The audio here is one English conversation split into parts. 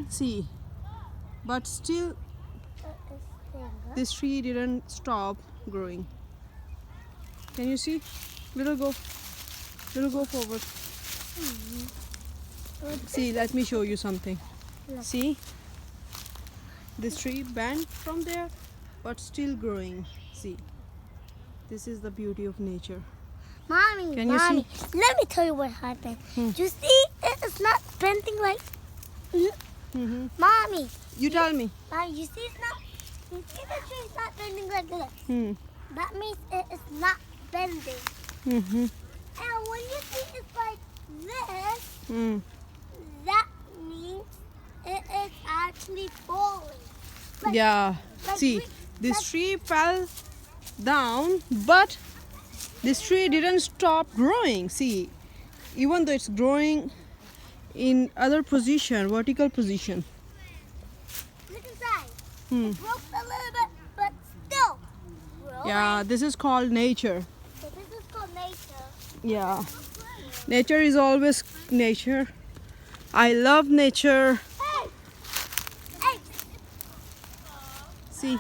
See, but still this tree didn't stop growing. Can you see? Little go forward. See, let me show you something. See, this tree bent from there but still growing. See, this is the beauty of nature. Mommy, Can you Mommy, let me tell you what happened. You see, it's not bending like... Mommy. You tell me. Mommy, you see it's not... You see the tree is not bending like this. That means it is not bending. And when you see it's like this, that means it is actually falling. Yeah. See, this tree fell down, but this tree didn't stop growing. See, even though it's growing in other position, vertical position. Look inside. It broke a little bit, but still growing. Yeah, this is called nature. So this is called nature. Yeah, nature is always nature. I love nature. Hey! Hey! See,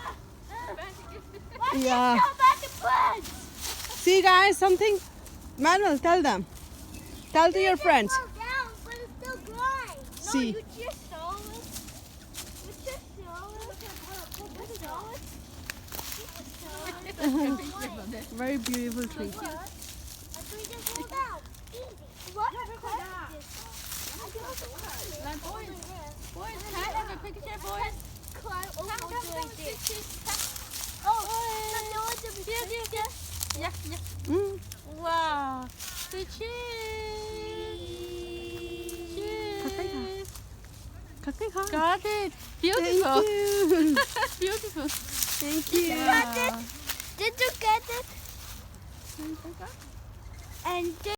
Why yeah. can't you go back to birds? See guys, something. Manuel, tell them. Tell to your friends. It fell down, but it's still growing. See. No, you just saw it. You just saw it. Very beautiful tree. A tree just fell down. Easy. What? Boys, can I have a picture, boys? Climb over Come, like come, this. Oh, Yeah. Mm. Wow. So cheers. Got it. Beautiful. Thank you. Beautiful. Thank you. Did you get it? And